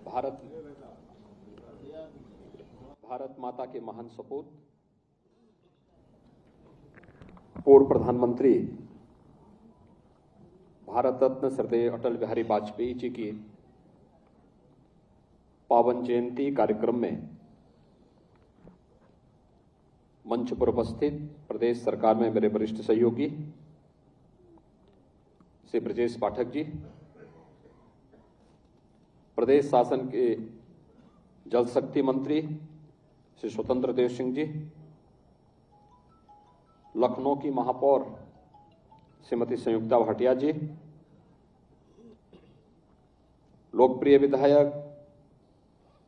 भारत माता के महान सपूत पूर्व प्रधानमंत्री भारत रत्न श्रद्धेय अटल बिहारी वाजपेयी जी की पावन जयंती कार्यक्रम में मंच पर उपस्थित प्रदेश सरकार में मेरे वरिष्ठ सहयोगी श्री ब्रजेश पाठक जी, प्रदेश शासन के जल शक्ति मंत्री श्री स्वतंत्र देव सिंह जी, लखनऊ की महापौर श्रीमती संयुक्ता भाटिया जी, लोकप्रिय विधायक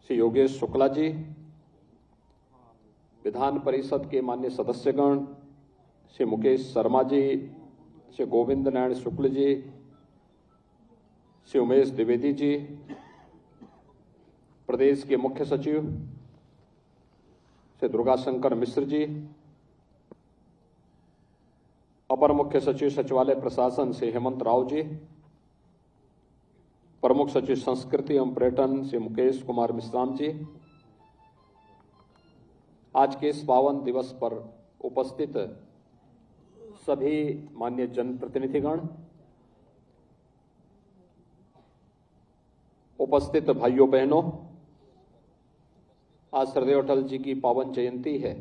श्री योगेश शुक्ला जी, विधान परिषद के माननीय सदस्यगण श्री मुकेश शर्मा जी, श्री गोविंद नारायण शुक्ल जी, श्री उमेश द्विवेदी जी, प्रदेश के मुख्य सचिव श्री दुर्गाशंकर मिश्र जी, अपर मुख्य सचिव सचिवालय प्रशासन श्री हेमंत राव जी, प्रमुख सचिव संस्कृति एवं पर्यटन श्री मुकेश कुमार मिश्राम जी, आज के इस पावन दिवस पर उपस्थित सभी माननीय जनप्रतिनिधिगण, उपस्थित भाइयों बहनों, आज श्रद्धेय अटल जी की पावन जयंती है।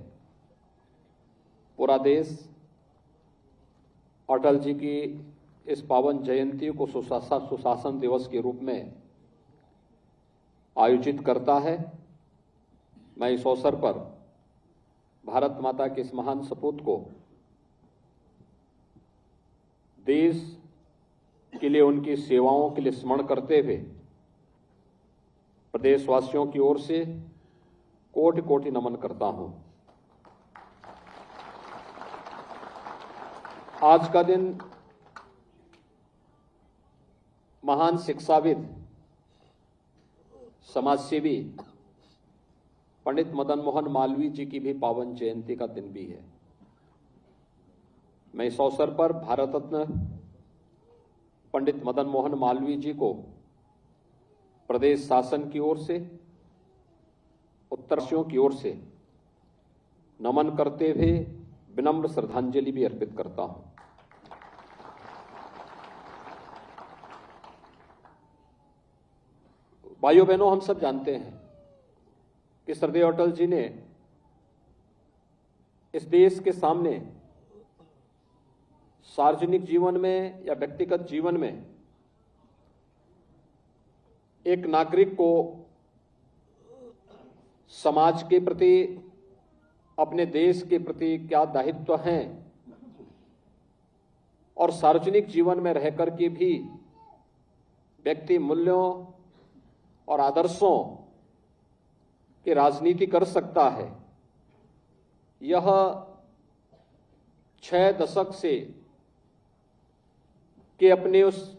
पूरा देश अटल जी की इस पावन जयंती को सुशासन दिवस के रूप में आयोजित करता है। मैं इस अवसर पर भारत माता के इस महान सपूत को देश के लिए उनकी सेवाओं के लिए स्मरण करते हुए प्रदेशवासियों की ओर से कोटि कोटि नमन करता हूं। आज का दिन महान शिक्षाविद, समाजसेवी पंडित मदन मोहन मालवीय जी की भी पावन जयंती का दिन भी है। मैं इस अवसर पर भारत रत्न पंडित मदन मोहन मालवीय जी को प्रदेश शासन की ओर से, उत्तरवासियों की ओर से नमन करते हुए विनम्र श्रद्धांजलि भी अर्पित करता हूं। भाइयों बहनों, हम सब जानते हैं कि श्रद्धेय अटल जी ने इस देश के सामने सार्वजनिक जीवन में या व्यक्तिगत जीवन में एक नागरिक को समाज के प्रति, अपने देश के प्रति क्या दायित्व हैं और सार्वजनिक जीवन में रहकर के भी व्यक्ति मूल्यों और आदर्शों की राजनीति कर सकता है, यह 6 दशक से के अपने उस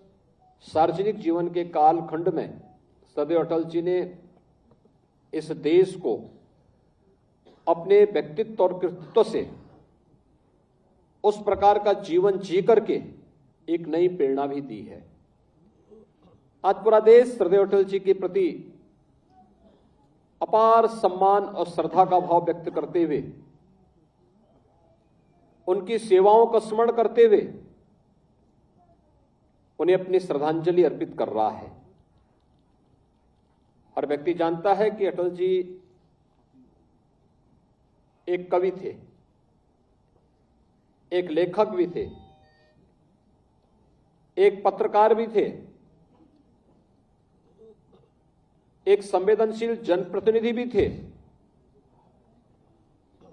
सार्वजनिक जीवन के कालखंड में श्रद्धेय अटल जी ने इस देश को अपने व्यक्तित्व और कृतित्व से उस प्रकार का जीवन जी करके एक नई प्रेरणा भी दी है। आज पूरा देश श्रद्धेय अटल जी के प्रति अपार सम्मान और श्रद्धा का भाव व्यक्त करते हुए, उनकी सेवाओं का स्मरण करते हुए उन्हें अपनी श्रद्धांजलि अर्पित कर रहा है। हर व्यक्ति जानता है कि अटल जी एक कवि थे, एक लेखक भी थे, एक पत्रकार भी थे, एक संवेदनशील जनप्रतिनिधि भी थे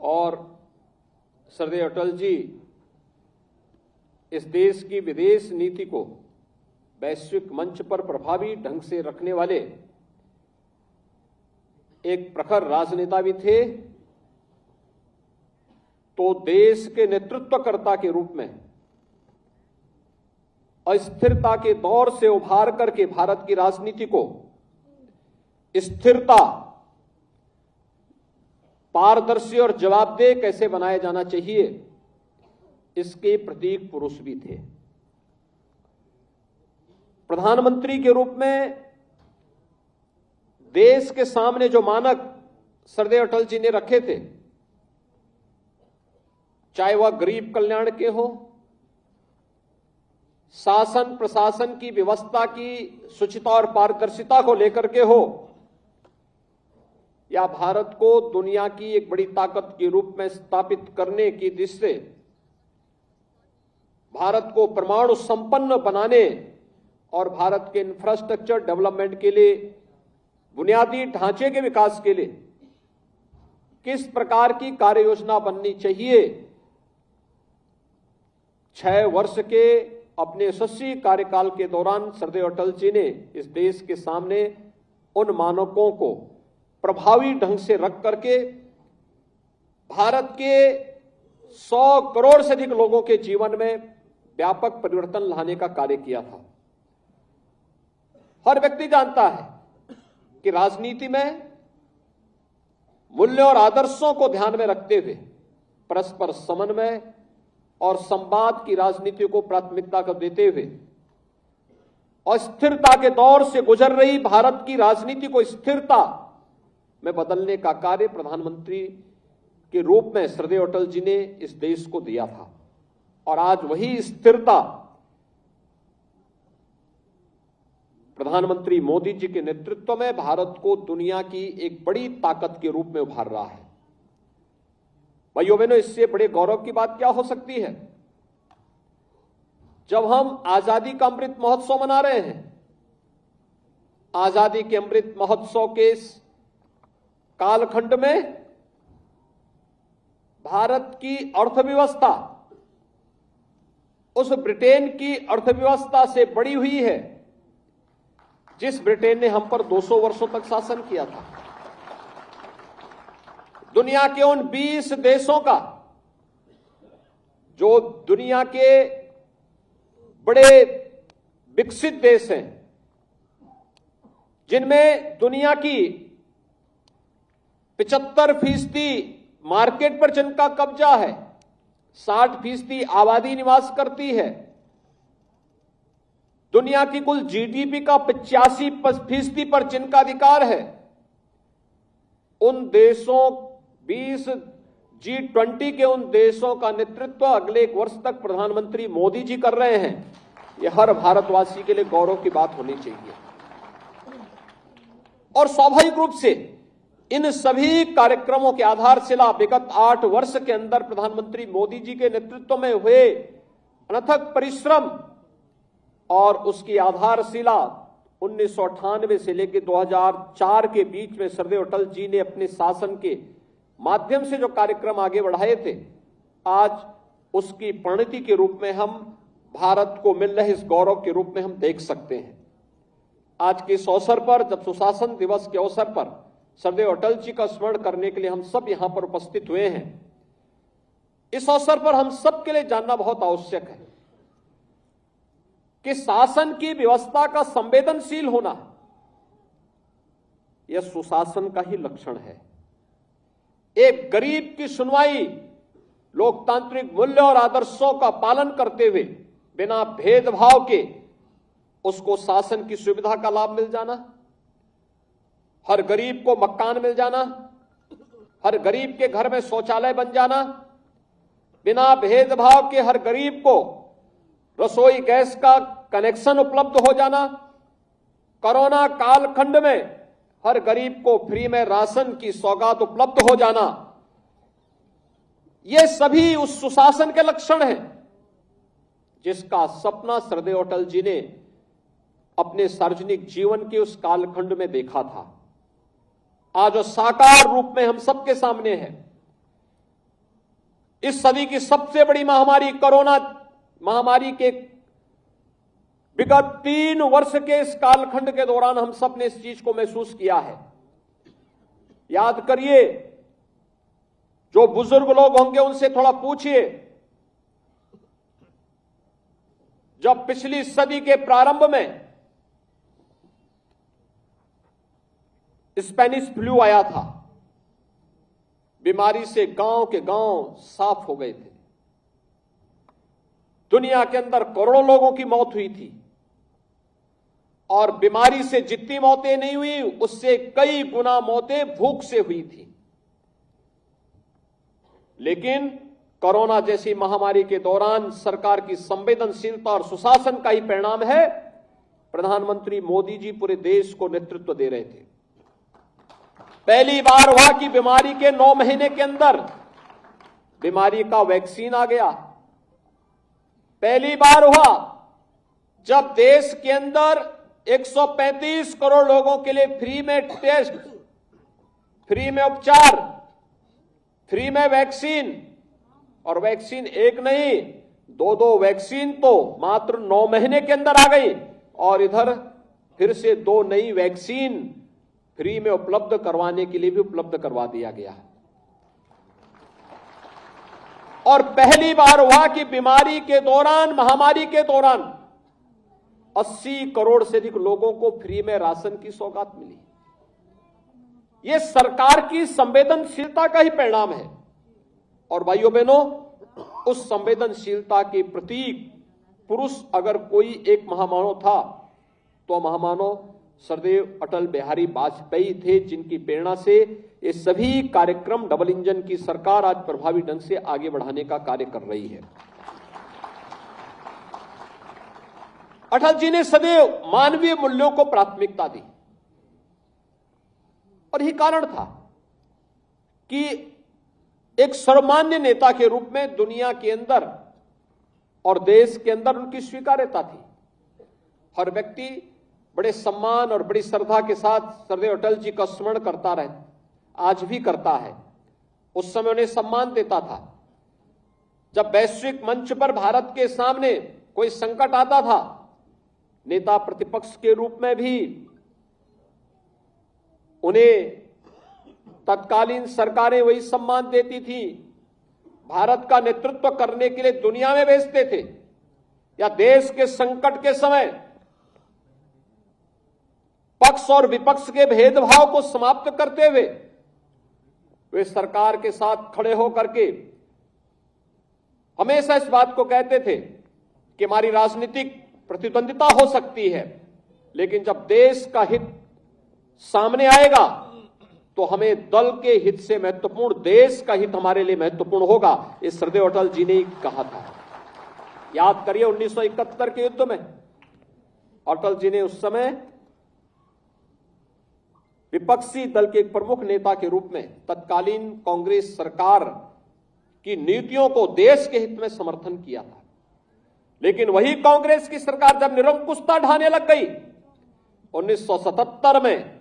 और श्रद्धेय अटल जी इस देश की विदेश नीति को वैश्विक मंच पर प्रभावी ढंग से रखने वाले एक प्रखर राजनेता भी थे। तो देश के नेतृत्वकर्ता के रूप में अस्थिरता के दौर से उभार करके भारत की राजनीति को स्थिरता, पारदर्शी और जवाबदेह कैसे बनाया जाना चाहिए, इसके प्रतीक पुरुष भी थे। प्रधानमंत्री के रूप में देश के सामने जो मानक सरदेव अटल जी ने रखे थे, चाहे वह गरीब कल्याण के हो, शासन प्रशासन की व्यवस्था की शुचिता और पारदर्शिता को लेकर के हो, या भारत को दुनिया की एक बड़ी ताकत के रूप में स्थापित करने की दृष्टि से भारत को परमाणु संपन्न बनाने और भारत के इंफ्रास्ट्रक्चर डेवलपमेंट के लिए, बुनियादी ढांचे के विकास के लिए किस प्रकार की कार्य योजना बननी चाहिए, 6 वर्ष के अपने यशस्वी कार्यकाल के दौरान सरदेव अटल जी ने इस देश के सामने उन मानकों को प्रभावी ढंग से रख करके भारत के 100 करोड़ से अधिक लोगों के जीवन में व्यापक परिवर्तन लाने का कार्य किया था। हर व्यक्ति जानता है कि राजनीति में मूल्यों और आदर्शों को ध्यान में रखते हुए परस्पर समन्वय और संवाद की राजनीति को प्राथमिकता को देते हुए अस्थिरता के दौर से गुजर रही भारत की राजनीति को स्थिरता में बदलने का कार्य प्रधानमंत्री के रूप में सरदेव अटल जी ने इस देश को दिया था। और आज वही स्थिरता प्रधानमंत्री मोदी जी के नेतृत्व में भारत को दुनिया की एक बड़ी ताकत के रूप में उभार रहा है। भाइयों बहनों, इससे बड़े गौरव की बात क्या हो सकती है? जब हम आजादी का अमृत महोत्सव मना रहे हैं, आजादी के अमृत महोत्सव के इस कालखंड में भारत की अर्थव्यवस्था उस ब्रिटेन की अर्थव्यवस्था से बड़ी हुई है जिस ब्रिटेन ने हम पर 200 वर्षों तक शासन किया था। दुनिया के उन 20 देशों का, जो दुनिया के बड़े विकसित देश हैं, जिनमें दुनिया की 75% मार्केट पर जिनका कब्जा है, 60% आबादी निवास करती है, दुनिया की कुल जीडीपी का 85% पर जिनका अधिकार है, उन देशों 20 G20 के उन देशों का नेतृत्व अगले 1 वर्ष तक प्रधानमंत्री मोदी जी कर रहे हैं। यह हर भारतवासी के लिए गौरव की बात होनी चाहिए। और स्वाभाविक रूप से इन सभी कार्यक्रमों के आधारशिला विगत 8 वर्ष के अंदर प्रधानमंत्री मोदी जी के नेतृत्व में हुए अनथक परिश्रम और उसकी आधारशिला 1998 से लेकर 2004 के बीच में सरदेव अटल जी ने अपने शासन के माध्यम से जो कार्यक्रम आगे बढ़ाए थे, आज उसकी परिणति के रूप में हम भारत को मिल रहे इस गौरव के रूप में हम देख सकते हैं। आज के इस अवसर पर, जब सुशासन दिवस के अवसर पर सरदेव अटल जी का स्मरण करने के लिए हम सब यहां पर उपस्थित हुए हैं, इस अवसर पर हम सब के लिए जानना बहुत आवश्यक है कि शासन की व्यवस्था का संवेदनशील होना यह सुशासन का ही लक्षण है। एक गरीब की सुनवाई, लोकतांत्रिक मूल्य और आदर्शों का पालन करते हुए बिना भेदभाव के उसको शासन की सुविधा का लाभ मिल जाना, हर गरीब को मकान मिल जाना, हर गरीब के घर में शौचालय बन जाना, बिना भेदभाव के हर गरीब को रसोई गैस का कनेक्शन उपलब्ध हो जाना, कोरोना कालखंड में हर गरीब को फ्री में राशन की सौगात उपलब्ध हो जाना, ये सभी उस सुशासन के लक्षण हैं जिसका सपना सरदेव अटल जी ने अपने सार्वजनिक जीवन के उस कालखंड में देखा था। आज वो साकार रूप में हम सबके सामने है। इस सदी की सबसे बड़ी महामारी कोरोना महामारी के विगत 3 वर्ष के इस कालखंड के दौरान हम सब ने इस चीज को महसूस किया है। याद करिए, जो बुजुर्ग लोग होंगे उनसे थोड़ा पूछिए, जब पिछली सदी के प्रारंभ में स्पेनिश फ्लू आया था, बीमारी से गांव के गांव साफ हो गए थे, दुनिया के अंदर करोड़ों लोगों की मौत हुई थी। और बीमारी से जितनी मौतें नहीं हुई उससे कई गुना मौतें भूख से हुई थी। लेकिन कोरोना जैसी महामारी के दौरान सरकार की संवेदनशीलता और सुशासन का ही परिणाम है प्रधानमंत्री मोदी जी पूरे देश को नेतृत्व दे रहे थे। पहली बार हुआ कि बीमारी के 9 महीने के अंदर बीमारी का वैक्सीन आ गया। पहली बार हुआ जब देश के अंदर 135 करोड़ लोगों के लिए फ्री में टेस्ट, फ्री में उपचार, फ्री में वैक्सीन, और वैक्सीन एक नहीं 2 वैक्सीन तो मात्र 9 महीने के अंदर आ गई, और इधर फिर से 2 नई वैक्सीन फ्री में उपलब्ध करवाने के लिए भी उपलब्ध करवा दिया गया है। और पहली बार हुआ कि बीमारी के दौरान, महामारी के दौरान 80 करोड़ से अधिक लोगों को फ्री में राशन की सौगात मिली। यह सरकार की संवेदनशीलता का ही परिणाम है। और भाइयों बहनों, उस संवेदनशीलता के प्रतीक पुरुष अगर कोई एक महामानव था तो महामानव सरदेव अटल बिहारी वाजपेयी थे, जिनकी प्रेरणा से ये सभी कार्यक्रम डबल इंजन की सरकार आज प्रभावी ढंग से आगे बढ़ाने का कार्य कर रही है। अटल जी ने सदैव मानवीय मूल्यों को प्राथमिकता दी और यही कारण था कि एक सर्वमान्य नेता के रूप में दुनिया के अंदर और देश के अंदर उनकी स्वीकार्यता थी। हर व्यक्ति बड़े सम्मान और बड़ी श्रद्धा के साथ सरदेव अटल जी का स्मरण करता रहे, आज भी करता है। उस समय उन्हें सम्मान देता था। जब वैश्विक मंच पर भारत के सामने कोई संकट आता था, नेता प्रतिपक्ष के रूप में भी उन्हें तत्कालीन सरकारें वही सम्मान देती थी। भारत का नेतृत्व करने के लिए दुनिया में भेजते थे, या देश के संकट के समय पक्ष और विपक्ष के भेदभाव को समाप्त करते हुए वे सरकार के साथ खड़े होकर के हमेशा इस बात को कहते थे कि हमारी राजनीतिक प्रतिद्वंदिता हो सकती है, लेकिन जब देश का हित सामने आएगा तो हमें दल के हित से महत्वपूर्ण देश का हित हमारे लिए महत्वपूर्ण होगा। इस सरदेव अटल जी ने कहा था। याद करिए 1971 के युद्ध में अटल जी ने उस समय विपक्षी दल के एक प्रमुख नेता के रूप में तत्कालीन कांग्रेस सरकार की नीतियों को देश के हित में समर्थन किया था। लेकिन वही कांग्रेस की सरकार जब निरंकुशता ढाने लग गई 1977 में,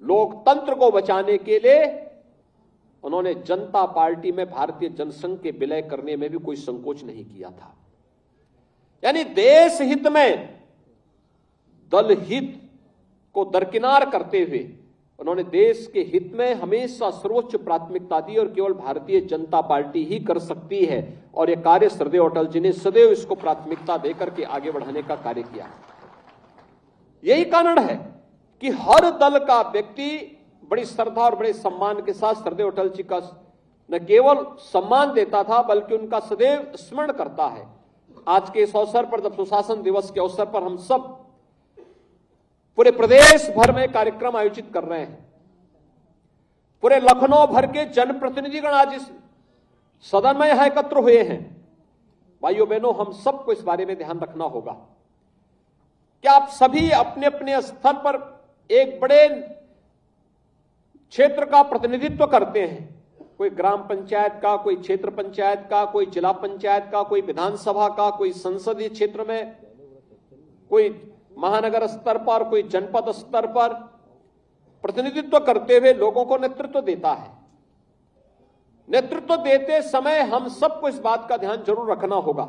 लोकतंत्र को बचाने के लिए उन्होंने जनता पार्टी में भारतीय जनसंघ के विलय करने में भी कोई संकोच नहीं किया था। यानी देश हित में दल हित को दरकिनार करते हुए उन्होंने देश के हित में हमेशा सर्वोच्च प्राथमिकता दी, और केवल भारतीय जनता पार्टी ही कर सकती है। और यह कार्य सरदेव अटल जी ने सदैव इसको प्राथमिकता देकर के आगे बढ़ाने का कार्य किया। यही कारण है कि हर दल का व्यक्ति बड़ी श्रद्धा और बड़े सम्मान के साथ सरदेव अटल जी का न केवल सम्मान देता था बल्कि उनका सदैव स्मरण करता है। आज के इस अवसर पर, जब सुशासन दिवस के अवसर पर हम सब पूरे प्रदेश भर में कार्यक्रम आयोजित कर रहे हैं, पूरे लखनऊ भर के जनप्रतिनिधिगण आज इस सदन में यहां एकत्र हुए हैं। भाइयों बहनों, हम सबको इस बारे में ध्यान रखना होगा कि आप सभी अपने अपने स्तर पर एक बड़े क्षेत्र का प्रतिनिधित्व करते हैं। कोई ग्राम पंचायत का, कोई क्षेत्र पंचायत का, कोई जिला पंचायत का, कोई विधानसभा का, कोई संसदीय क्षेत्र में, कोई महानगर स्तर पर, कोई जनपद स्तर पर प्रतिनिधित्व करते हुए लोगों को नेतृत्व देता है। नेतृत्व देते समय हम सबको इस बात का ध्यान जरूर रखना होगा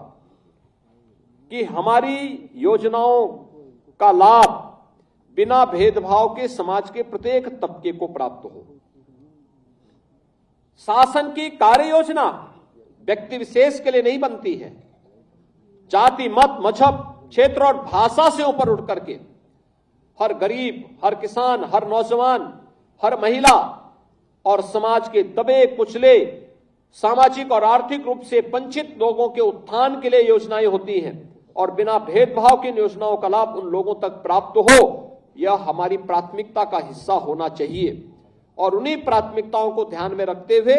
कि हमारी योजनाओं का लाभ बिना भेदभाव के समाज के प्रत्येक तबके को प्राप्त हो। शासन की कार्य योजना व्यक्ति विशेष के लिए नहीं बनती है। जाति, मत, मजहब, क्षेत्र और भाषा से ऊपर उठ करके हर गरीब, हर किसान, हर नौजवान, हर महिला और समाज के दबे कुचले, सामाजिक और आर्थिक रूप से वंचित लोगों के उत्थान के लिए योजनाएं होती हैं। और बिना भेदभाव की इन योजनाओं का लाभ उन लोगों तक प्राप्त हो, यह हमारी प्राथमिकता का हिस्सा होना चाहिए। और उन्हीं प्राथमिकताओं को ध्यान में रखते हुए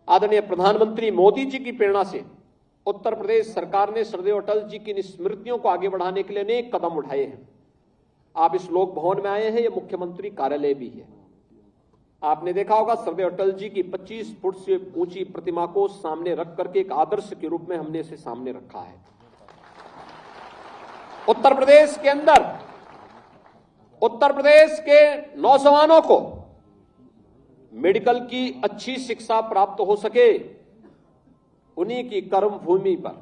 आदरणीय प्रधानमंत्री मोदी जी की प्रेरणा से उत्तर प्रदेश सरकार ने श्रद्धेय अटल जी की स्मृतियों को आगे बढ़ाने के लिए अनेक कदम उठाए हैं। आप इस लोक भवन में आए हैं, यह मुख्यमंत्री कार्यालय भी है। आपने देखा होगा श्रद्धेय अटल जी की 25 फुट से ऊंची प्रतिमा को सामने रख करके एक आदर्श के रूप में हमने इसे सामने रखा है। उत्तर प्रदेश के अंदर उत्तर प्रदेश के नौजवानों को मेडिकल की अच्छी शिक्षा प्राप्त हो सके, उन्हीं की कर्म भूमि पर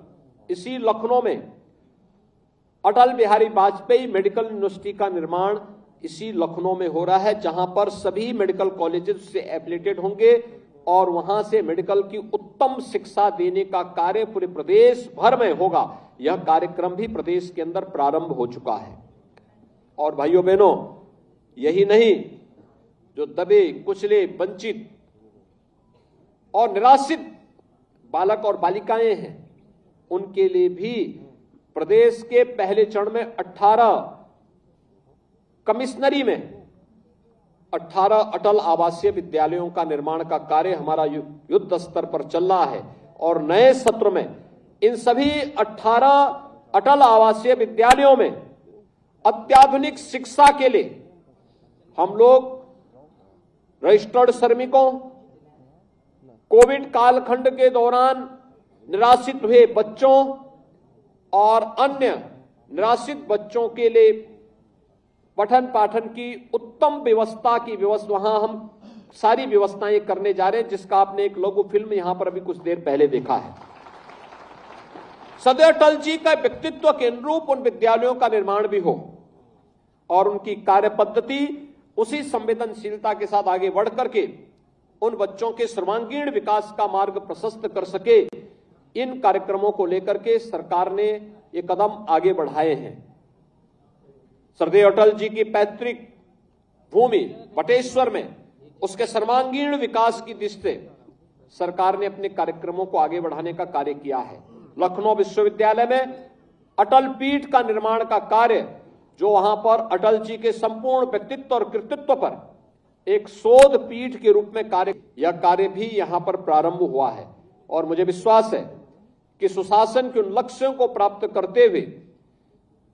इसी लखनऊ में अटल बिहारी वाजपेयी मेडिकल यूनिवर्सिटी का निर्माण इसी लखनऊ में हो रहा है, जहां पर सभी मेडिकल कॉलेजेस से एफिलिएटेड होंगे और वहां से मेडिकल की उत्तम शिक्षा देने का कार्य पूरे प्रदेश भर में होगा। यह कार्यक्रम भी प्रदेश के अंदर प्रारंभ हो चुका है। और भाइयों बहनों, यही नहीं, जो दबे कुचले वंचित और निराश्रित बालक और बालिकाएं हैं, उनके लिए भी प्रदेश के पहले चरण में 18 कमिश्नरी में 18 अटल आवासीय विद्यालयों का निर्माण का कार्य हमारा युद्ध स्तर पर चल रहा है। और नए सत्र में इन सभी 18 अटल आवासीय विद्यालयों में अत्याधुनिक शिक्षा के लिए हम लोग रजिस्टर्ड श्रमिकों, कोविड कालखंड के दौरान निराश्रित हुए बच्चों और अन्य निराश्रित बच्चों के लिए पठन पाठन की उत्तम व्यवस्था वहां हम सारी व्यवस्थाएं करने जा रहे हैं, जिसका आपने एक लघु फिल्म यहां पर अभी कुछ देर पहले देखा है। श्रद्धेय अटल जी का व्यक्तित्व के अनुरूप उन विद्यालयों का निर्माण भी हो और उनकी कार्य पद्धति उसी संवेदनशीलता के साथ आगे बढ़ करके उन बच्चों के सर्वांगीण विकास का मार्ग प्रशस्त कर सके। इन कार्यक्रमों को लेकर के सरकार ने ये कदम आगे बढ़ाए हैं। श्रद्धेय अटल जी की पैतृक भूमि बटेश्वर में उसके सर्वांगीण विकास की दृष्टि से सरकार ने अपने कार्यक्रमों को आगे बढ़ाने का कार्य किया है। लखनऊ विश्वविद्यालय में अटल पीठ का निर्माण का कार्य, जो वहां पर अटल जी के संपूर्ण व्यक्तित्व और कृतित्व पर एक शोध पीठ के रूप में यह कार्य भी यहां पर प्रारंभ हुआ है। और मुझे विश्वास है कि सुशासन के उन लक्ष्यों को प्राप्त करते हुए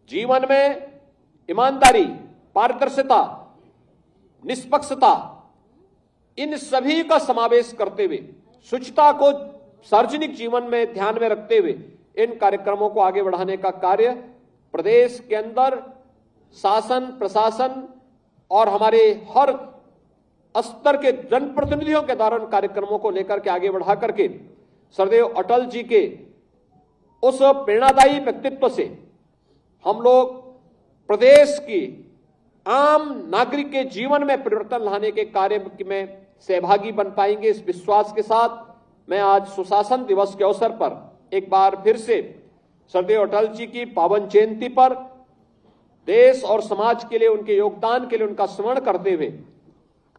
जीवन में ईमानदारी, पारदर्शिता, निष्पक्षता, इन सभी का समावेश करते हुए शुचिता को सार्वजनिक जीवन में ध्यान में रखते हुए इन कार्यक्रमों को आगे बढ़ाने का कार्य प्रदेश के अंदर शासन, प्रशासन और हमारे हर स्तर के जनप्रतिनिधियों के द्वारा उन कार्यक्रमों को लेकर के आगे बढ़ा करके श्रद्धेय अटल जी के उस प्रेरणादायी व्यक्तित्व से हम लोग प्रदेश की आम नागरिक के जीवन में परिवर्तन लाने के कार्य में सहभागी बन पाएंगे। इस विश्वास के साथ मैं आज सुशासन दिवस के अवसर पर एक बार फिर से श्रद्धेय अटल जी की पावन जयंती पर देश और समाज के लिए उनके योगदान के लिए उनका स्मरण करते हुए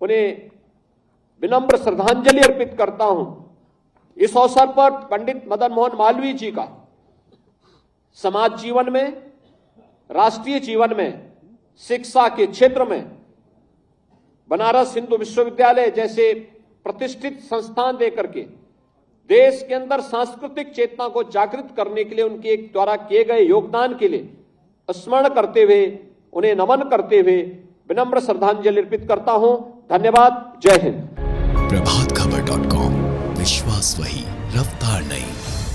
उन्हें विनम्र श्रद्धांजलि अर्पित करता हूं। इस अवसर पर पंडित मदन मोहन मालवीय जी का समाज जीवन में, राष्ट्रीय जीवन में, शिक्षा के क्षेत्र में बनारस हिंदू विश्वविद्यालय जैसे प्रतिष्ठित संस्थान देकर के देश के अंदर सांस्कृतिक चेतना को जागृत करने के लिए उनके द्वारा किए गए योगदान के लिए स्मरण करते हुए, उन्हें नमन करते हुए विनम्र श्रद्धांजलि अर्पित करता हूं। धन्यवाद। जय हिंद। प्रभातखबर.com, विश्वास वही, रफ्तार नहीं।